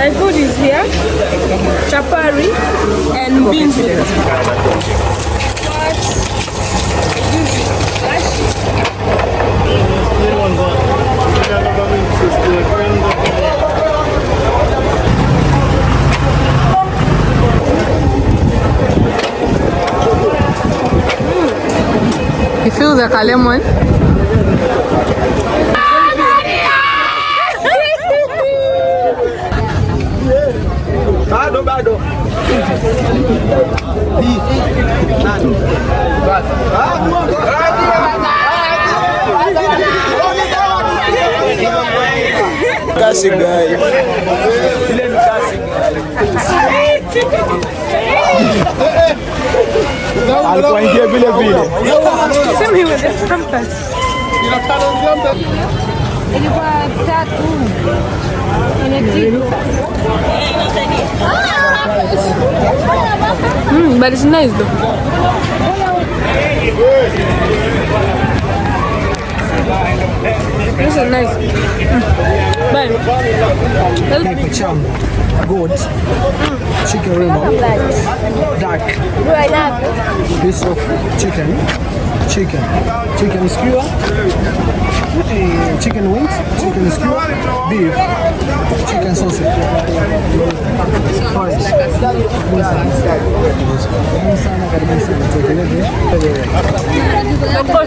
my food is here. Chapari and beans with it. You feel the lemon? Bado. Kasi guys. Alikuwa ingia vile vile. Sema hiyo ndio trumpet. Ilikuwa tatu. But it's nice though. This is nice. But Pepper chum, goat, chicken remo, duck, piece of chicken skewer, chicken wings, chicken skewer, beef, chicken sausage, porridge.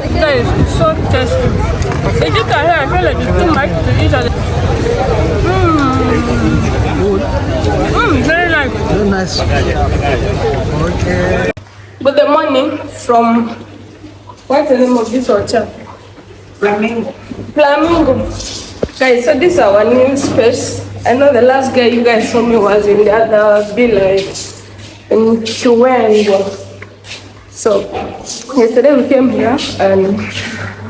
the guys, it's so tasty. If you can hear, I feel like it's too much to eat. Very nice. Very nice. Okay. Good morning from, what's the name of this hotel? Flamingo. Guys, so this is our new space. I know the last guy you guys saw me was in the other villa in Chiwengo. So yesterday we came here and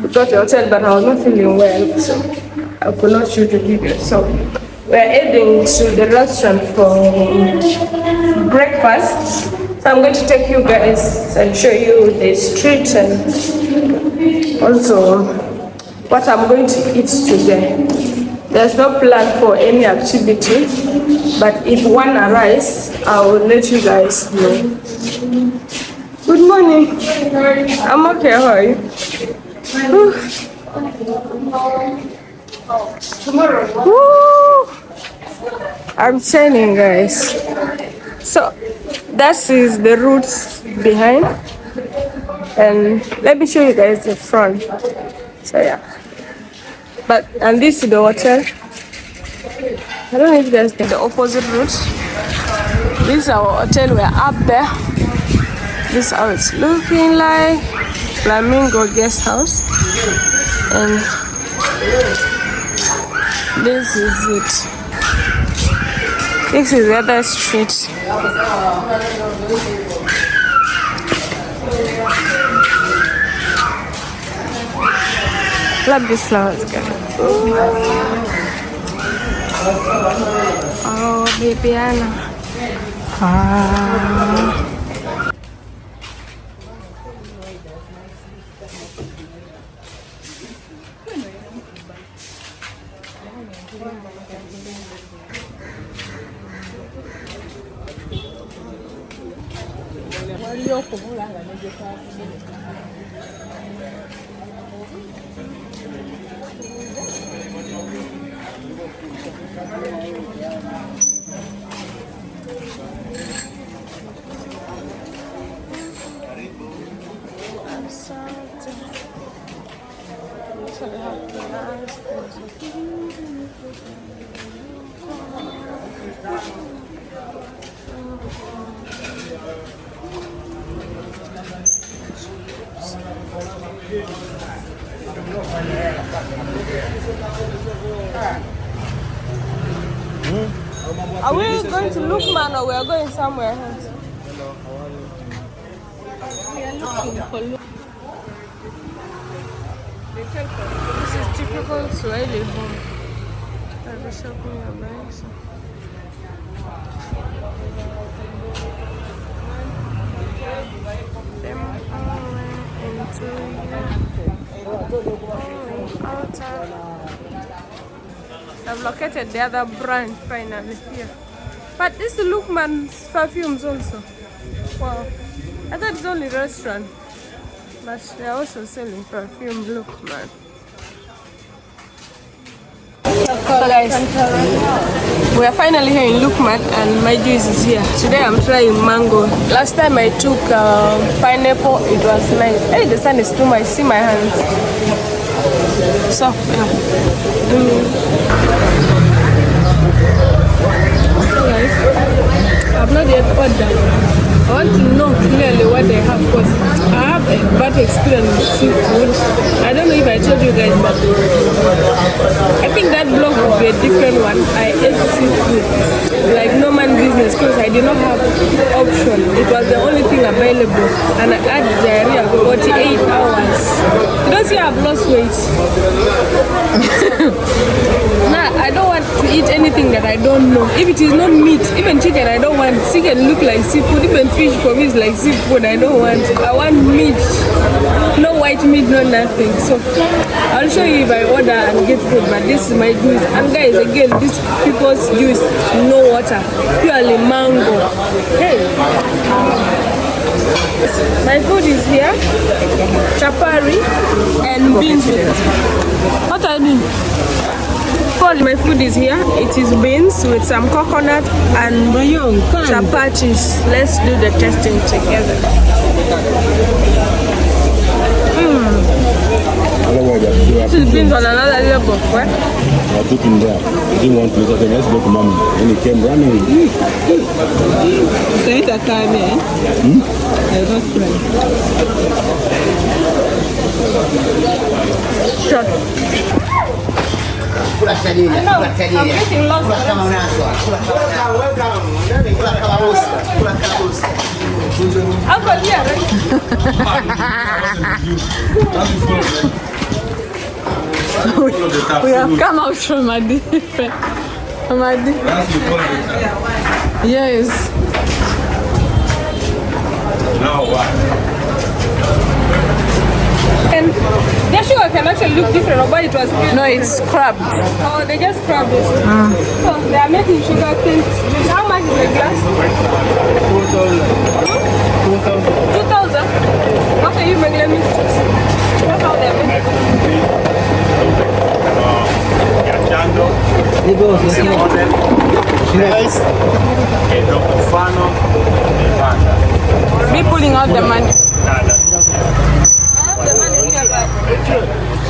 we got the hotel, but I was not feeling well, so I could not shoot a video. So we're heading to the restaurant for breakfast. So I'm going to take you guys and show you the street and also what I'm going to eat today. There's no plan for any activity, but if one arises, I will let you guys know. Good morning. I'm okay. How are you? Tomorrow. Woo! I'm shining, guys. So that is the roots behind, and let me show you guys the front. So yeah. And this is the hotel. I don't know if you guys take the opposite route. This is our hotel. We're up there. This is how it's looking like. Flamingo guest house. And this is it. This is the other street. Love these flowers, guys. Oh, baby Anna. Are we going to Luukman or we are going somewhere else? We are looking for Luukman. This is typical Swahili home. I'll be shopping your bags. I've located the other brand finally here. But this is Luukman's perfumes also. Wow. I thought it's only restaurant. But they're also selling perfume Luukman. So guys, we are finally here in Luukman and my juice is here. Today I'm trying mango. Last time I took pineapple, it was nice. Hey, the sun is too much. See my hands. So, yeah. Guys, I've not yet ordered. I want to know clearly what they have because I have a bad experience with seafood. I don't know if I told you guys, but I think that vlog would be a different one. I ate seafood like no man business because I did not have option. It was the only thing available and I had diarrhea for 48 hours. You don't see I've lost weight. Nah, I don't want to eat anything that I don't know. If it is not meat, even chicken, I don't want. Chicken look like seafood. Even fish for me is like seafood. I don't want. I want meat. No white meat, no nothing. So I'll show you if I order and get food. But this is my juice. And guys, again, this people's juice, no water, purely mango. Hey. My food is here, chapari and beans. What I mean? My food is here. It is beans with some coconut and chapatis. Let's do the testing together. This is beans on another level. What? I took him there. He didn't want to look at him. Let's go to mommy. And he came running. Can you eat a carne, eh? I don't try. Shut. Sulla sedina, sulla sedina. Sulla cama un altro. Sulla calabusta. Sulla calabusta. Uncle, here, We have come out from a different. Yes. Now what? and their sugar can actually look different, but it was No, it's crabbed. oh, they just crabbed it. So they are making sugar cane juice. How much is the glass? 2,000. Okay, you make lemon juice. That's how they're making. Me pulling out the money. The money here, but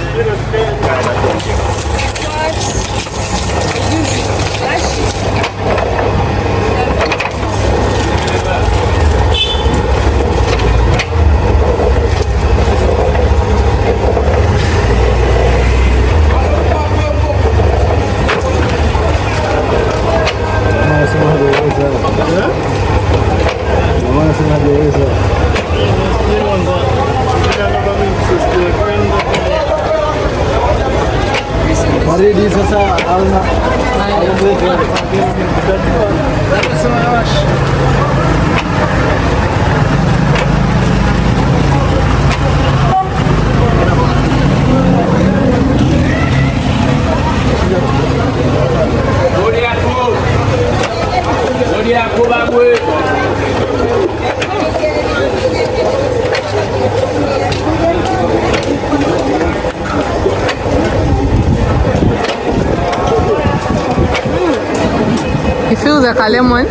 You feel like a lemon?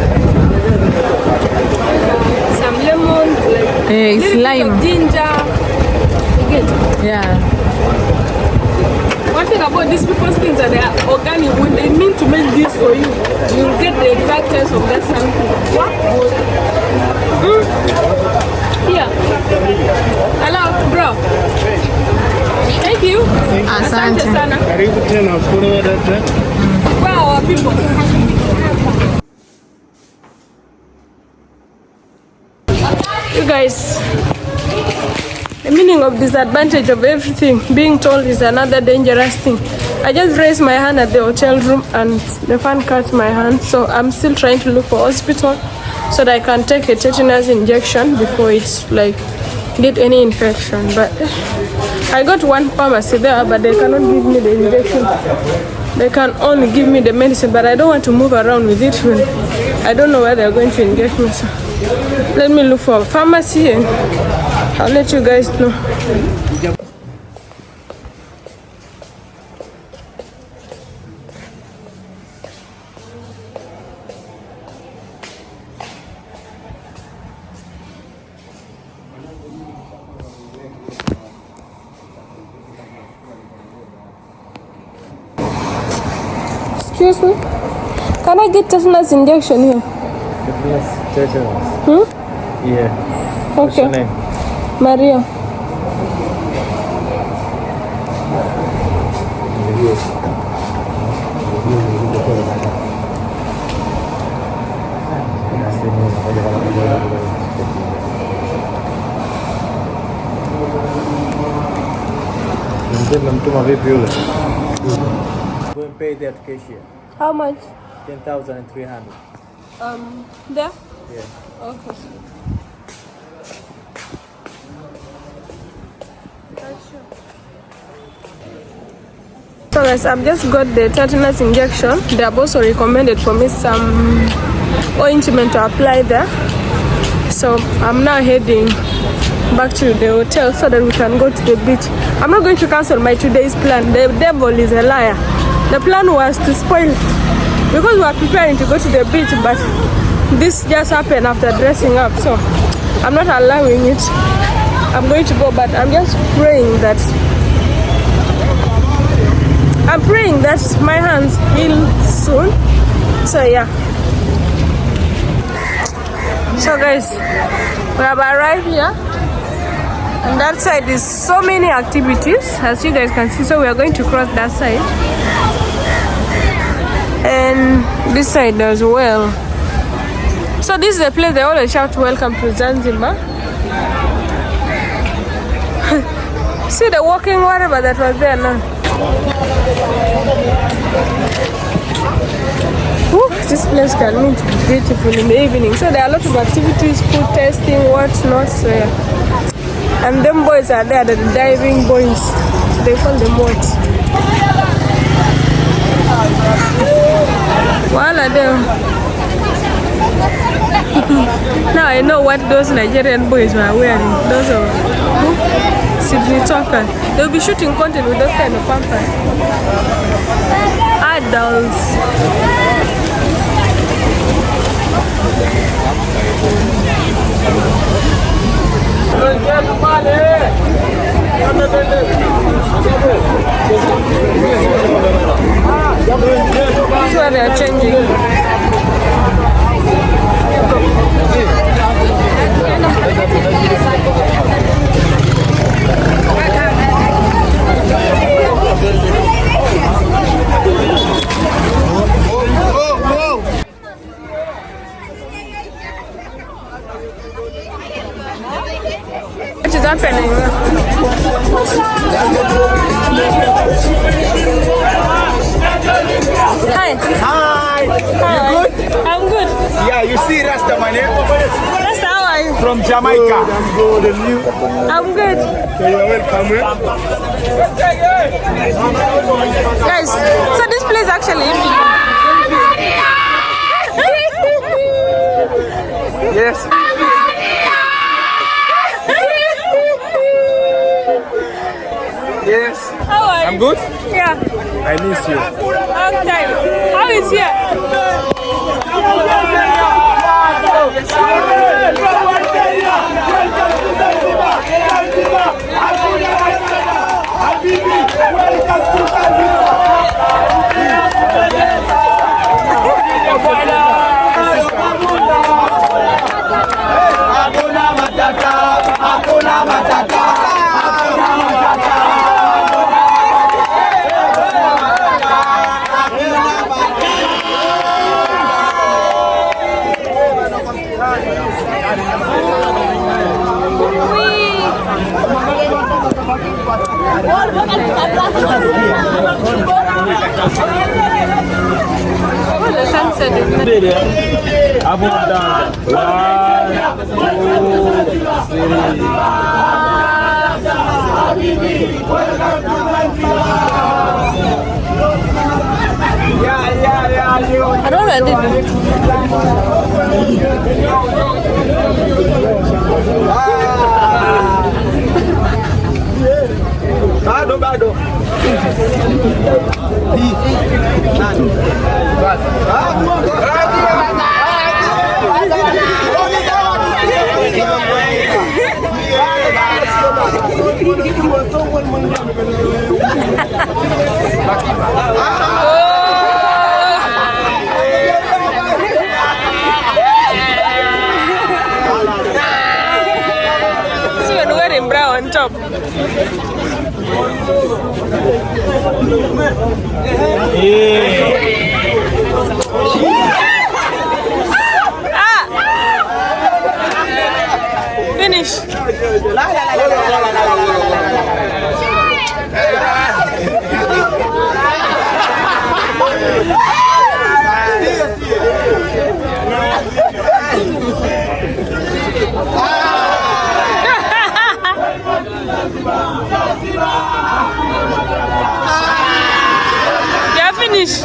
some lemon, like It's little bit lime. of ginger. You get it? Yeah. One thing about these people's things that they are organic. When they mean to make this for you, you'll get the exact taste of that sample. What? Here. Hello, bro. Thank you. Asante sana. Where are our people? You guys, the meaning of disadvantage of everything being told is another dangerous thing. I just raised my hand at the hotel room and the fan cut my hand, so I'm still trying to look for hospital so that I can take a tetanus injection before it's like get any infection. But I got one pharmacy there, but they cannot give me the injection they can only give me the medicine, but I don't want to move around with it when I don't know where they're going to inject me. So let me look for a pharmacy and I'll let you guys know. Excuse me? Can I get tetanus injection here? Tetanus? Yeah. Okay. What's your name? Maria. Go and pay that cashier. How much? 10,300. There? Yeah. Okay. So guys, I've just got the tetanus injection. They have also recommended for me some ointment to apply there. So I'm now heading back to the hotel so that we can go to the beach. I'm not going to cancel my today's plan. The devil is a liar. The plan was to spoil because we were preparing to go to the beach, but this just happened after dressing up. So I'm not allowing it. I'm going to go, but I'm just praying that my hands heal soon. So yeah. So guys, we have arrived here, and that side is so many activities, as you guys can see. So we are going to cross that side, and this side as well. So this is the place they always shout welcome to Zanzibar. See the walking whatever that was there now. Ooh, this place can look beautiful in the evening. So there are a lot of activities, food testing, whatnot. So yeah. And them boys are there, the diving boys. They call them what? While are them? Now I know what those Nigerian boys were wearing. Those are Sydney Talker. They'll be shooting content with those kind of pampers. Adults. That's why they are changing. What is happening? Hi. Hi. Hi. You good? I'm good. Yeah, you see Rasta man, eh? Rasta, how are you? From Jamaica. I'm good. And you? I'm good. You're welcome, Guys, so this place actually Yes. Yes. How are you? I'm good. Yeah. I miss you. Long time. How is here? The sunset is Abu Dhabi. 1, 2, 3. I don't know what I did. Bado. See when wearing brown on top. Finish. Yeah, finish.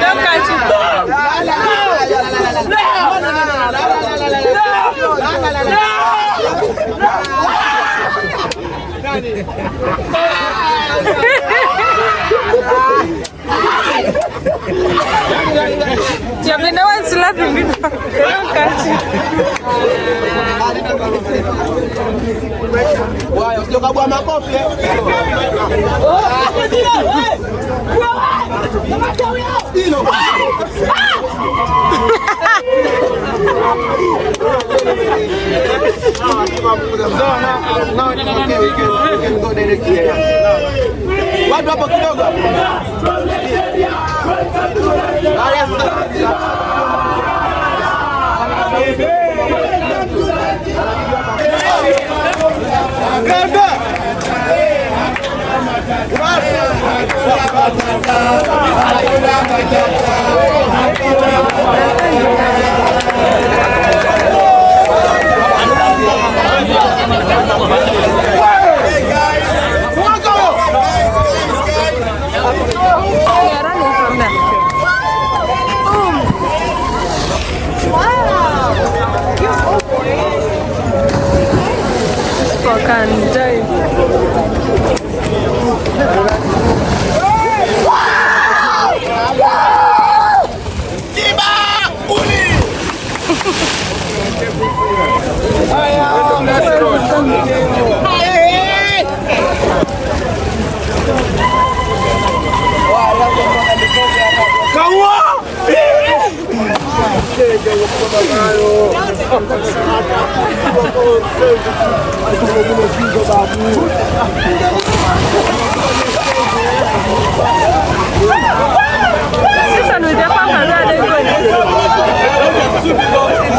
Don't catch it. You've been the one slapping me. Don't catch it. Watu hapo kidogo.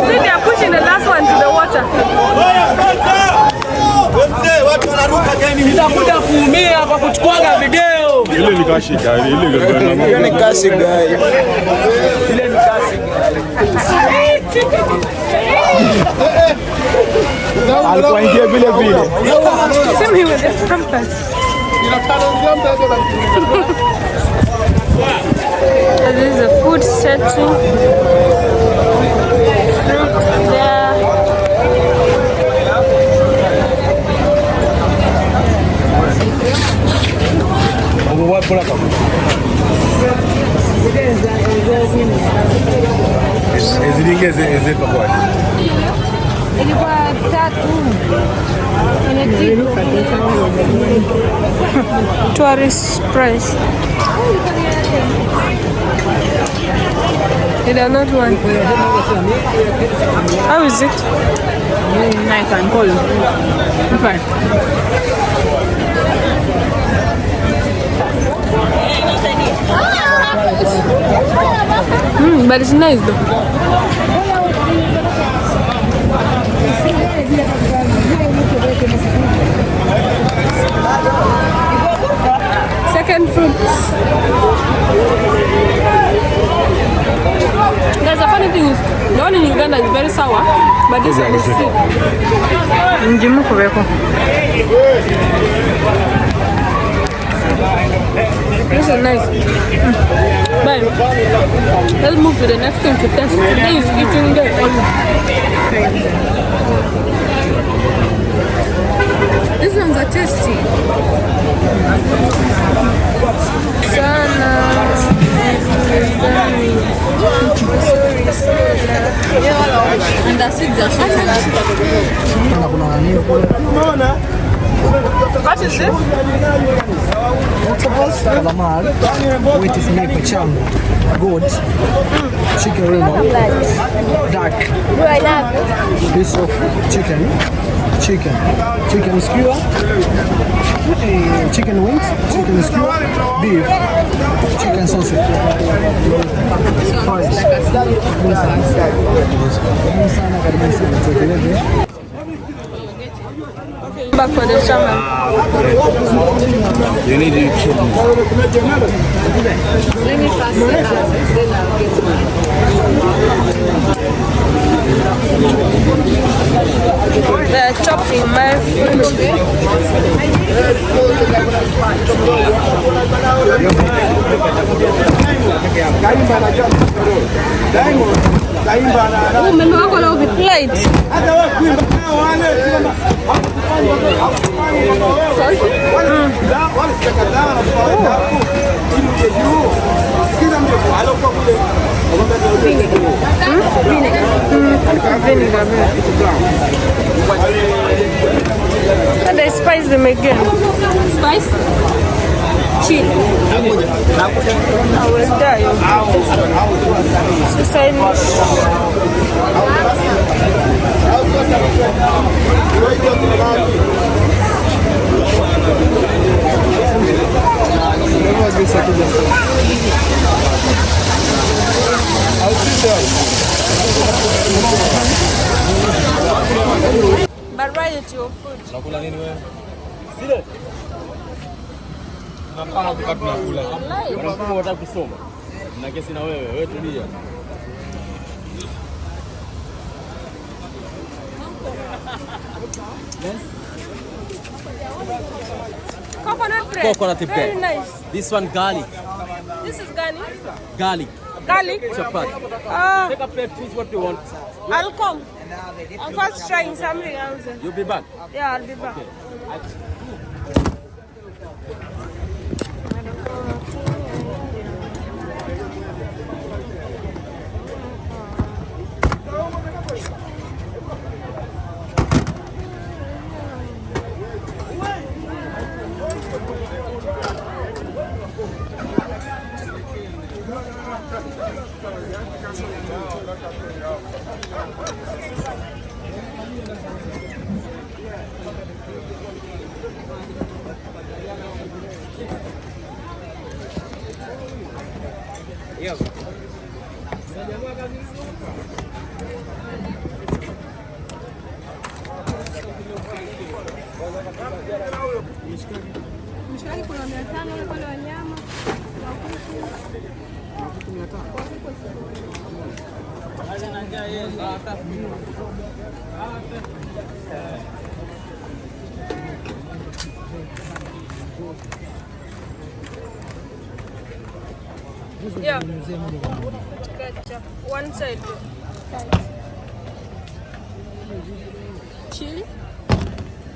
They are pushing the last one to the water. Nitakuja kuumia kwa kuchukuaga video. Ile ni kashi gari, ile ni kashi gari. Ile ni kashi gari. Alikuwa ingia vile vile. Same here with the compass. This is a food setting. There. Ilikuwa 3 Tourist price. They are not one. How is it? Nice and cold. Fine. But it's nice though. Second fruits. There's a funny thing is, the one in Uganda is very sour, but this one is sweet. This is nice. But let's move to the next thing to test. Today is eating there. These ones are tasty. And that's it. What is this? Octopus, calamar, which is made with cham, goat, chicken rainbow, duck, piece of chicken skewer, chicken wings, chicken skewer, beef, chicken sausage, fries. Back for the shaman. You need to chill. Let me pass it out. Then I'll get mine. They're chopping my fruit. Oh, menu wako leo plate. Vinegar. And they spice them again. Spice? Chili. I will die. But right at your food. Coconut bread. Coconut bread. Very nice. This one garlic. This is garlic. Garlic. Garlic. Chapati. Take a plate, choose what you want. I'll come. I'm first trying something else. You'll be back. Yeah, I'll be back. Okay. Mshikaki kuna 500 wale pale wanyama. Yeah. Ketchup. One side. Chili?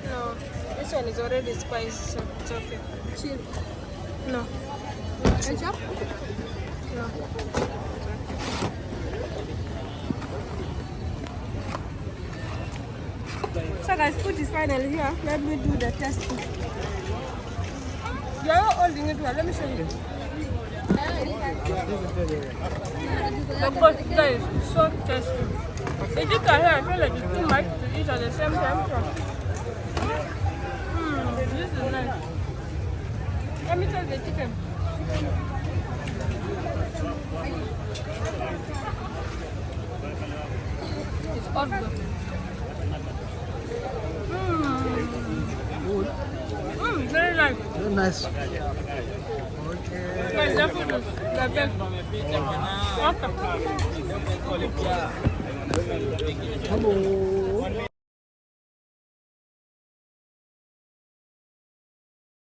No. This one is already spiced, so it's okay. Chili. No. Ketchup? No. So guys, food is finally here. Let me do the testing. You are holding it well. Let me show you. The both guys, so tasty. If you can hear, I feel like it's too much to eat at the same time. This is nice. Let me try the chicken. was good. Very nice. Very nice. Guys, the food is the best. Hello.